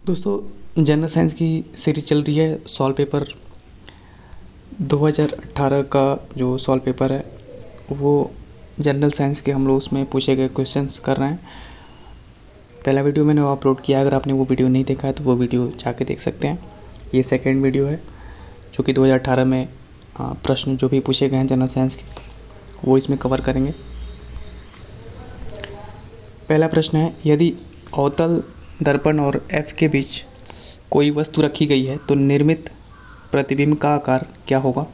दोस्तों, general science की series चल रही है। सॉल्व पेपर 2018 का जो सॉल्व पेपर है वो जनरल साइंस के हम लोग उसमें पूछे गए क्वेश्चंस कर रहे हैं। पहला वीडियो मैंने अपलोड किया है, अगर आपने वो वीडियो नहीं देखा है तो वो वीडियो जाके देख सकते हैं। ये सेकंड वीडियो है जो कि 2018 में प्रश्न जो भी पूछे गए हैं जनरल साइंस के वो इसमें कवर करेंगे। पहला प्रश्न है, यदि अवतल दर्पण और एफ के बीच कोई वस्तु रखी गई है तो निर्मित प्रतिबिंब का आकार क्या होगा।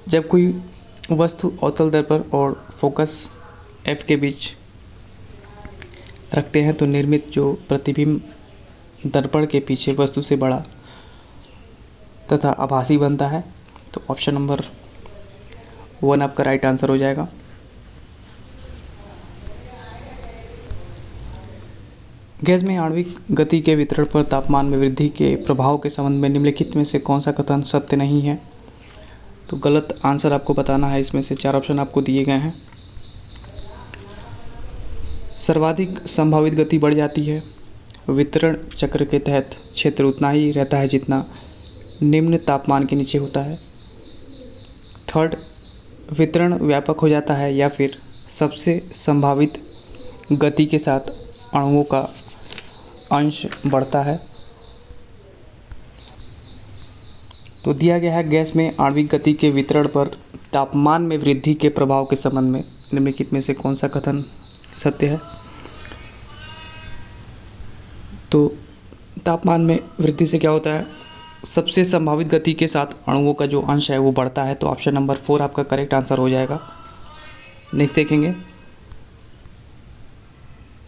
जब कोई वस्तु अवतल दर्पण और फोकस एफ के बीच रखते हैं तो निर्मित जो प्रतिबिंब दर्पण के पीछे वस्तु से बड़ा तथा आभासी बनता है। तो ऑप्शन नंबर 1 आपका राइट आंसर हो जाएगा। गैस में आणविक गति के वितरण पर तापमान में वृद्धि के प्रभाव के संबंध में निम्नलिखित में से कौन सा कथन सत्य नहीं है। तो गलत आंसर आपको बताना है। इसमें से 4 ऑप्शन आपको दिए गए हैं। सर्वाधिक संभावित गति बढ़ जाती है। वितरण चक्र के तहत क्षेत्र उतना ही रहता है जितना निम्न तापमान के नीचे होता है। थर्ड, वितरण व्यापक हो जाता है। या फिर सबसे संभावित गति के साथ अणुओं का अंश बढ़ता है। तो दिया गया है, गैस में आणविक गति के वितरण पर तापमान में वृद्धि के प्रभाव के संबंध में निम्नलिखित में से कौन सा कथन सत्य है। तो तापमान में वृद्धि से क्या होता है, सबसे संभावित गति के साथ अणुओं का जो अंश है वो बढ़ता है। तो ऑप्शन नंबर 4 आपका करेक्ट आंसर हो जाएगा। नेक्स्ट देखेंगे,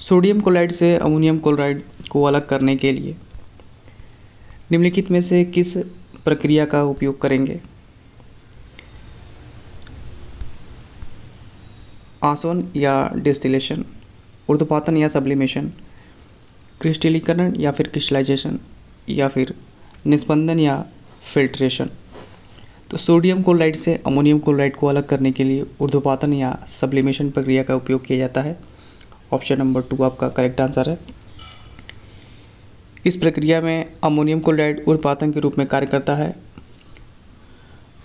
सोडियम क्लोराइड से अमोनियम क्लोराइड को अलग करने के लिए निम्नलिखित में से किस प्रक्रिया का उपयोग करेंगे। आसवन या डिस्टिलेशन, ऊर्ध्वपातन या सब्लिमेशन, क्रिस्टलीकरण या फिर क्रिस्टलाइजेशन, या फिर निस्पंदन या फिल्ट्रेशन। तो सोडियम क्लोराइड से अमोनियम क्लोराइड को अलग करने के लिए ऊर्ध्वपातन या सब्लिमेशन प्रक्रिया का उपयोग किया जाता है। ऑप्शन नंबर 2 आपका करेक्ट आंसर है। इस प्रक्रिया में अमोनियम क्लोराइड ऊर्ध्वपातन के रूप में कार्य करता है।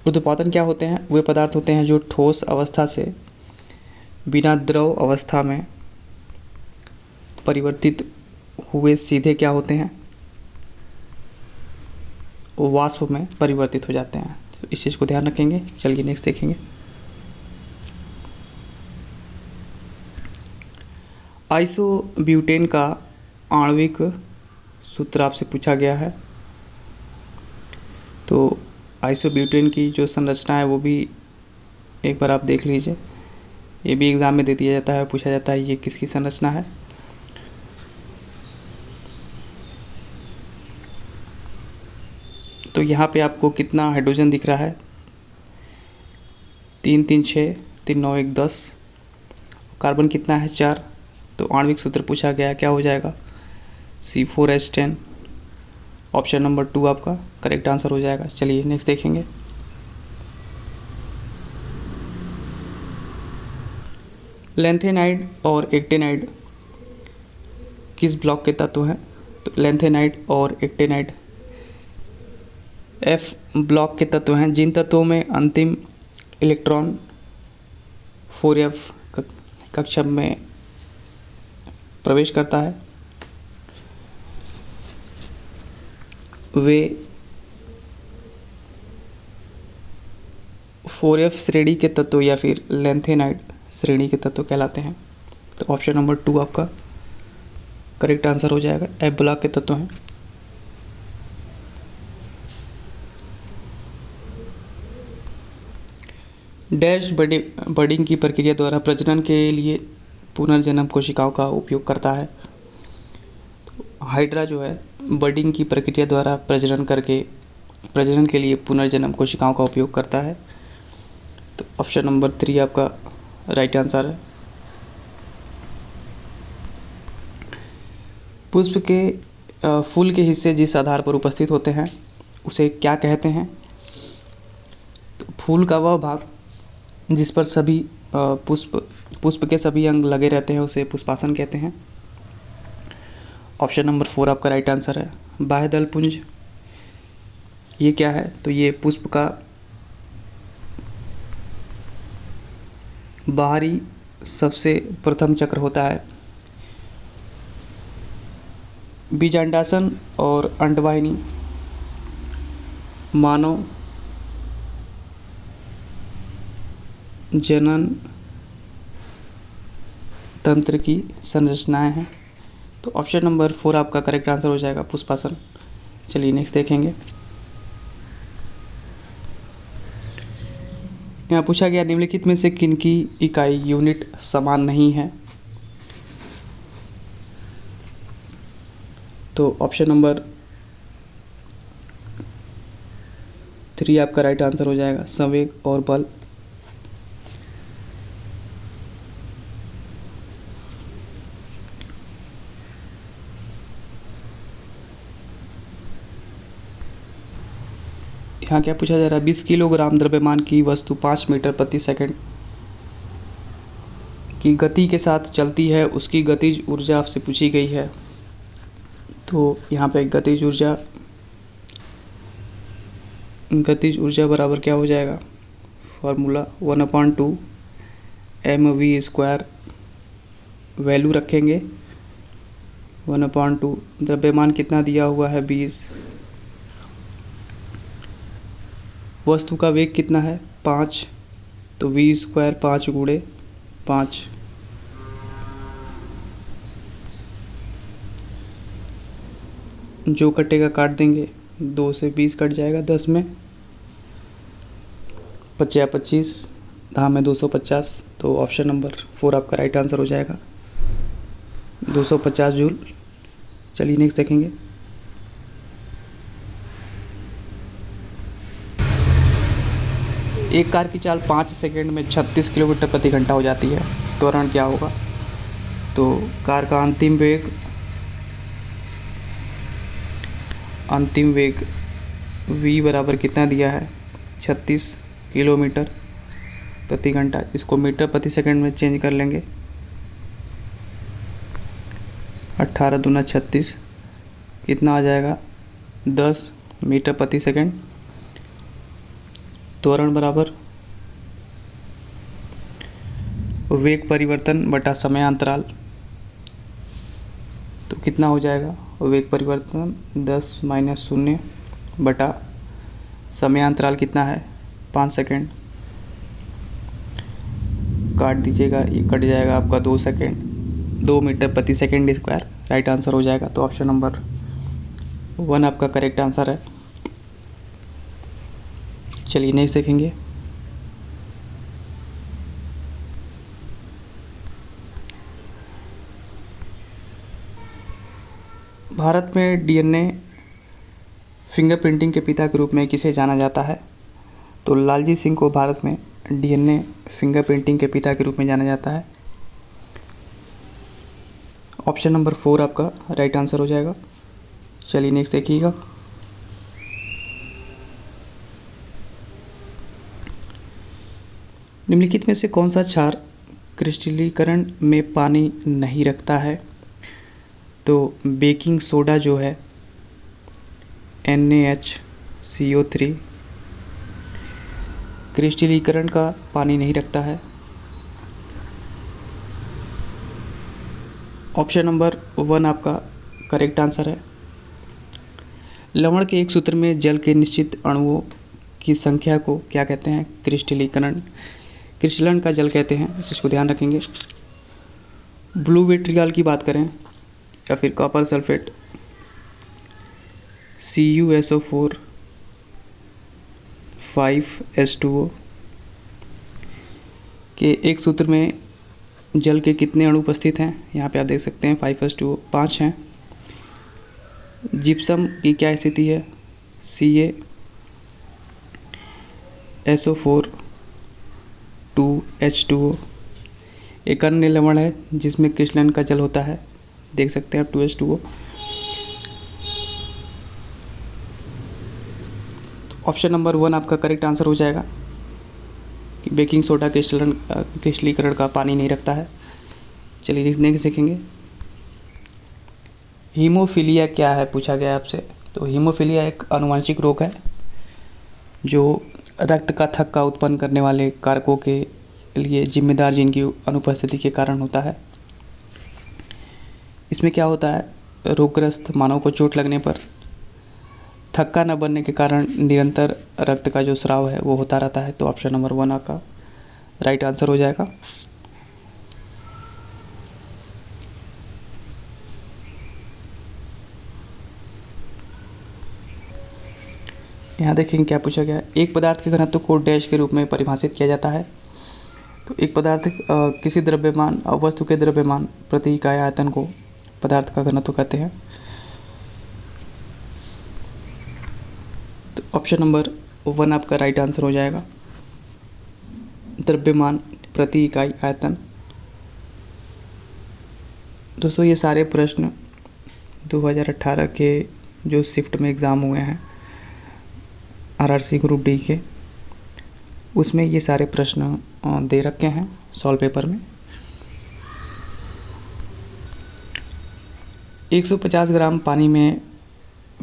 ऊर्ध्वपातन क्या होते हैं, वे पदार्थ होते हैं जो ठोस अवस्था से बिना द्रव अवस्था में परिवर्तित हुए सीधे क्या होते हैं, वाष्प में परिवर्तित हो जाते हैं। तो इस चीज़ को ध्यान रखेंगे। चलिए नेक्स्ट देखेंगे। आइसोब्यूटेन का आणविक सूत्र आपसे पूछा गया है। तो आइसोब्यूटेन की जो संरचना है वो भी एक बार आप देख लीजिए। ये भी एग्ज़ाम में दे दिया जाता है, पूछा जाता है ये किसकी संरचना है। तो यहाँ पे आपको कितना हाइड्रोजन दिख रहा है, 3 3 6 3 9 1 10। कार्बन कितना है, 4। तो आणविक सूत्र पूछा गया, क्या हो जाएगा, C4H10। ऑप्शन नंबर 2 आपका करेक्ट आंसर हो जाएगा। चलिए नेक्स्ट देखेंगे। लैंथेनाइड और एक्टेनाइड किस ब्लॉक के तत्व हैं। तो लैंथेनाइड और एक्टेनाइड F ब्लॉक के तत्व हैं, जिन तत्वों में अंतिम इलेक्ट्रॉन 4F कक्षक में प्रवेश करता है। वे 4F श्रेणी के तत्व या फिर लैंथेनाइड श्रेणी के तत्व कहलाते हैं। तो ऑप्शन नंबर 2 आपका करेक्ट आंसर हो जाएगा। F ब्लॉक के तत्व हैं। डैश बडिंग की प्रक्रिया द्वारा प्रजनन के लिए पुनर्जन्म कोशिकाओं का उपयोग करता है। तो हाइड्रा जो है बडिंग की प्रक्रिया द्वारा प्रजनन के लिए पुनर्जन्म कोशिकाओं का उपयोग करता है। तो ऑप्शन नंबर 3 आपका राइट आंसर है। पुष्प के फूल के हिस्से जिस आधार पर उपस्थित होते हैं उसे क्या कहते हैं। तो फूल का वह भाग जिस पर सभी पुष्प के सभी अंग लगे रहते हैं उसे पुष्पासन कहते हैं। ऑप्शन नंबर 4 आपका राइट आंसर है। बाह्य दल पुंज ये क्या है? तो ये पुष्प का बाहरी सबसे प्रथम चक्र होता है। बीजांडासन और अंडवाहिनी मानव जनन तंत्र की संरचनाएं हैं। तो ऑप्शन नंबर 4 आपका करेक्ट आंसर हो जाएगा, पुष्पासन। चलिए नेक्स्ट देखेंगे। यहाँ पूछा गया निम्नलिखित में से किनकी इकाई यूनिट समान नहीं है? तो ऑप्शन नंबर 3 आपका राइट आंसर हो जाएगा, संवेग और बल। यहाँ क्या पूछा जा रहा है? 20 किलोग्राम द्रव्यमान की वस्तु 5 मीटर प्रति सेकंड की गति के साथ चलती है, उसकी गतिज ऊर्जा आपसे पूछी गई है। तो यहाँ पे गतिज ऊर्जा बराबर क्या हो जाएगा? Formula 1/2 mv²। वैल्यू रखेंगे 1/2। द्रव्यमान कितना दिया हुआ है? 20। वस्तु का वेग कितना है? 5। तो v², 5 गुणे 5। जो कटेगा काट देंगे, 2 से 20 कट जाएगा, 10 में 25, धाम में 250। तो ऑप्शन नंबर 4 आपका राइट आंसर हो जाएगा, 250 जूल। चलिए नेक्स्ट देखेंगे। एक कार की चाल 5 सेकंड में 36 किलोमीटर प्रति घंटा हो जाती है, त्वरण क्या होगा? तो कार का अंतिम वेग v बराबर कितना दिया है? 36 किलोमीटर प्रति घंटा। इसको मीटर प्रति सेकंड में चेंज कर लेंगे, 18 दूना 36, कितना आ जाएगा? 10 मीटर प्रति सेकंड। त्वरण बराबर वेग परिवर्तन बटा समयांतराल। तो कितना हो जाएगा? वेग परिवर्तन 10 - 0 बटा समयांतराल कितना है? 5 सेकंड। काट दीजिएगा, ये कट जाएगा आपका 2 सेकंड, 2 मीटर प्रति सेकंड स्क्वायर। राइट आंसर हो जाएगा। तो ऑप्शन नंबर 1 आपका करेक्ट आंसर है। चलिए नेक्स्ट देखेंगे। भारत में डीएनए फिंगरप्रिंटिंग के पिता के रूप में किसे जाना जाता है? तो लालजी सिंह को भारत में डीएनए फिंगरप्रिंटिंग के पिता के रूप में जाना जाता है। ऑप्शन नंबर 4 आपका राइट आंसर हो जाएगा। चलिए नेक्स्ट देखिएगा। निम्नलिखित में से कौन सा क्षार क्रिस्टलीकरण में पानी नहीं रखता है? तो बेकिंग सोडा जो है NaHCO3 क्रिस्टलीकरण का पानी नहीं रखता है। ऑप्शन नंबर 1 आपका करेक्ट आंसर है। लवण के एक सूत्र में जल के निश्चित अणुओं की संख्या को क्या कहते हैं? क्रिस्टलन का जल कहते हैं, इसको ध्यान रखेंगे। ब्लू विट्रियल की बात करें या फिर कॉपर सल्फेट CuSO4 5H2O के एक सूत्र में जल के कितने अणु उपस्थित हैं? यहाँ पे आप देख सकते हैं 5H2O 5 हैं। जिप्सम की क्या स्थिति है? CaSO4 2H2O। एक अन्य लवण है जिसमें क्रिस्टलन का जल होता है, देख सकते हैं आप 2H2O। ऑप्शन नंबर 1 आपका करेक्ट आंसर हो जाएगा कि बेकिंग सोडा क्रिस्टलीकरण का पानी नहीं रखता है। चलिए नेक्स्ट देखेंगे। हीमोफीलिया क्या है पूछा गया आपसे। तो हीमोफीलिया एक आनुवंशिक रोग है जो रक्त का थक्का उत्पन्न करने वाले कारकों के लिए जिम्मेदार जीन की अनुपस्थिति के कारण होता है। इसमें क्या होता है, रोगग्रस्त मानव को चोट लगने पर थक्का न बनने के कारण निरंतर रक्त का जो स्राव है वो होता रहता है। तो ऑप्शन नंबर 1 आपका राइट आंसर हो जाएगा। यहाँ देखेंगे क्या पूछा गया है। एक पदार्थ के घनत्व को डैश के रूप में परिभाषित किया जाता है। तो एक पदार्थ किसी द्रव्यमान वस्तु के द्रव्यमान प्रति इकाई आयतन को पदार्थ का घनत्व कहते हैं। तो ऑप्शन नंबर 1 आपका राइट आंसर हो जाएगा, द्रव्यमान प्रति इकाई आयतन। दोस्तों ये सारे प्रश्न 2018 के जो शिफ्ट में एग्ज़ाम हुए हैं आरआरसी ग्रुप डी के, उसमें ये सारे प्रश्न दे रखे हैं सॉल्व पेपर में। 150 ग्राम पानी में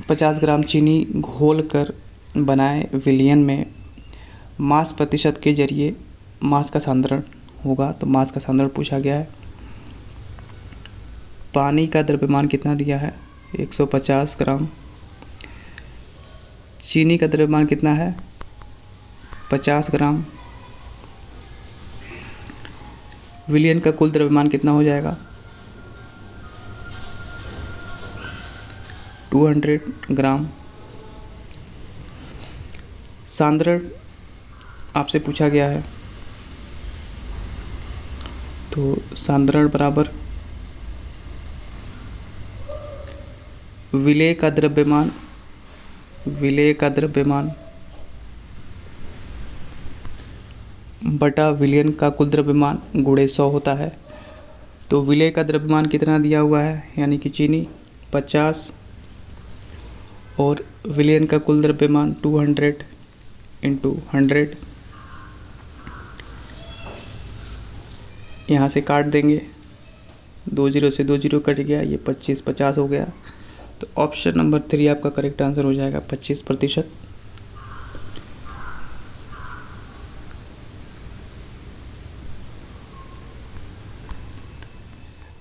50 ग्राम चीनी घोलकर बनाए विलयन में मास प्रतिशत के जरिए मास का सांद्रण होगा। तो मास का सांद्रण पूछा गया है। पानी का द्रव्यमान कितना दिया है, 150 ग्राम। चीनी का द्रव्यमान कितना है, 50 ग्राम। विलयन का कुल द्रव्यमान कितना हो जाएगा, 200 ग्राम। सांद्रण आपसे पूछा गया है, तो सांद्रण बराबर विलेय का द्रव्यमान बटा विलयन का कुल द्रव्यमान गुणे 100 होता है। तो विलेय का द्रव्यमान कितना दिया हुआ है, यानी कि चीनी 50 और विलयन का कुल द्रव्यमान 200 × 100। यहाँ से काट देंगे, 2 0 से 2 0 कट गया, ये 25 50 हो गया। तो ऑप्शन नंबर 3 आपका करेक्ट आंसर हो जाएगा, 25%।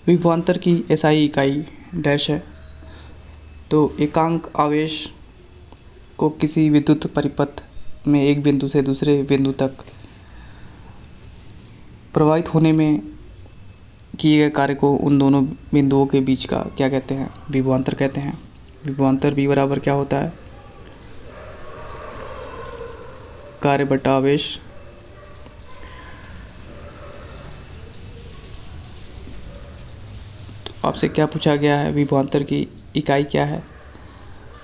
विभवांतर की एसआई इकाई डैश है। तो एकांक आवेश को किसी विद्युत परिपथ में एक बिंदु से दूसरे बिंदु तक प्रवाहित होने में किए गए कार्य को उन दोनों बिंदुओं के बीच का क्या कहते हैं, विभवांतर कहते हैं। विभवांतर V बराबर क्या होता है, कार्य बटा आवेश। तो आपसे क्या पूछा गया है, विभवांतर की इकाई क्या है।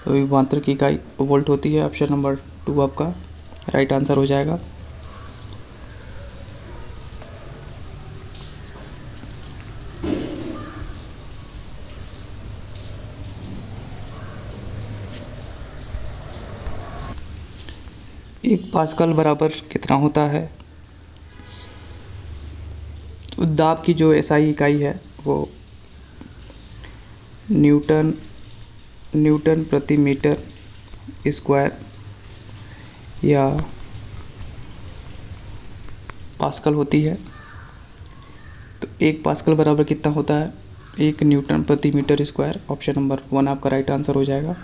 तो विभवांतर की इकाई वोल्ट होती है। ऑप्शन नंबर 2 आपका राइट आंसर हो जाएगा। एक पास्कल बराबर कितना होता है। तो दाब की जो एसआई इकाई है वो न्यूटन प्रति मीटर स्क्वायर या पास्कल होती है। तो एक पास्कल बराबर कितना होता है, 1 न्यूटन प्रति मीटर स्क्वायर। ऑप्शन नंबर 1 आपका राइट आंसर हो जाएगा।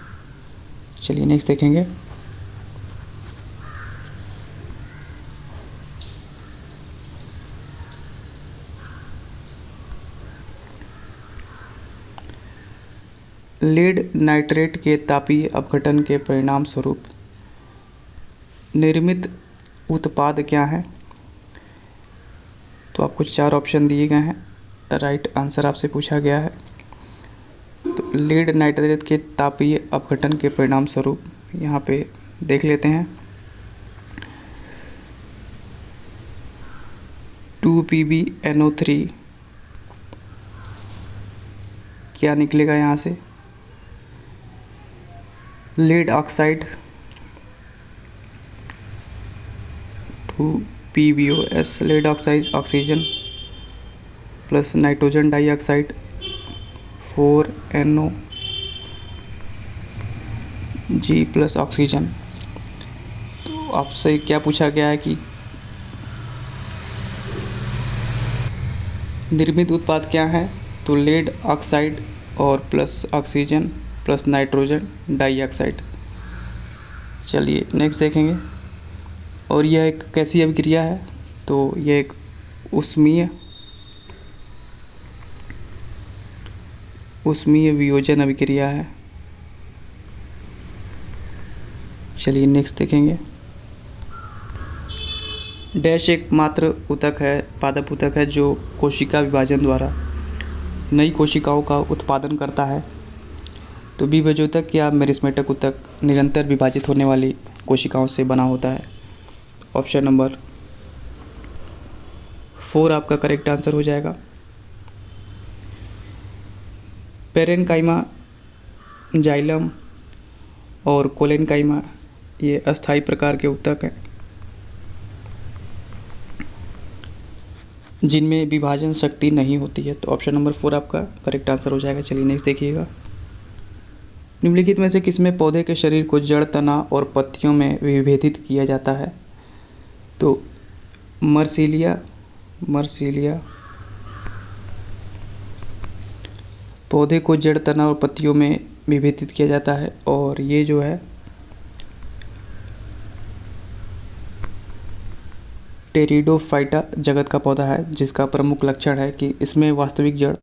चलिए नेक्स्ट देखेंगे। लीड नाइट्रेट के तापीय अपघटन के परिणाम स्वरूप निर्मित उत्पाद क्या है। तो आपको 4 ऑप्शन दिए गए हैं, राइट आंसर आपसे पूछा गया है। तो लीड नाइट्रेट के तापीय अपघटन के परिणाम स्वरूप यहाँ पे देख लेते हैं। 2PbNO3 क्या निकलेगा यहाँ से, lead oxide 2PbOS, lead oxide oxygen plus nitrogen dioxide 4NO G plus oxygen. तो आपसे क्या पूछा गया है कि निर्मित उत्पाद क्या है, तो लेड ऑक्साइड और plus oxygen plus nitrogen dioxide. चलिए नेक्स्ट देखेंगे। और यह एक कैसी अभिक्रिया है, तो यह एक उष्मीय वियोजन अभिक्रिया है। चलिए नेक्स्ट देखेंगे। डैश एक मात्र ऊतक है, पादप ऊतक है जो कोशिका विभाजन द्वारा नई कोशिकाओं का उत्पादन करता है। तो बीजोतक या मेरिस्टेमेटिक ऊतक निरंतर विभाजित होने वाली कोशिकाओं से बना होता है। ऑप्शन नंबर 4 आपका करेक्ट आंसर हो जाएगा। पेरेनकाइमा, जाइलम और कोलेनकाइमा ये अस्थायी प्रकार के ऊतक हैं जिनमें विभाजन शक्ति नहीं होती है। तो ऑप्शन नंबर 4 आपका करेक्ट आंसर हो जाएगा। चलिए नेक्स्ट देखिएगा। निम्नलिखित में से किसमें पौधे के शरीर को जड़, तना और पत्तियों में विभेदित किया जाता है, तो मर्सिलिया पौधे को जड़, तना और पत्तियों में विभेदित किया जाता है। और ये जो है टेरिडोफाइटा जगत का पौधा है जिसका प्रमुख लक्षण है कि इसमें वास्तविक जड़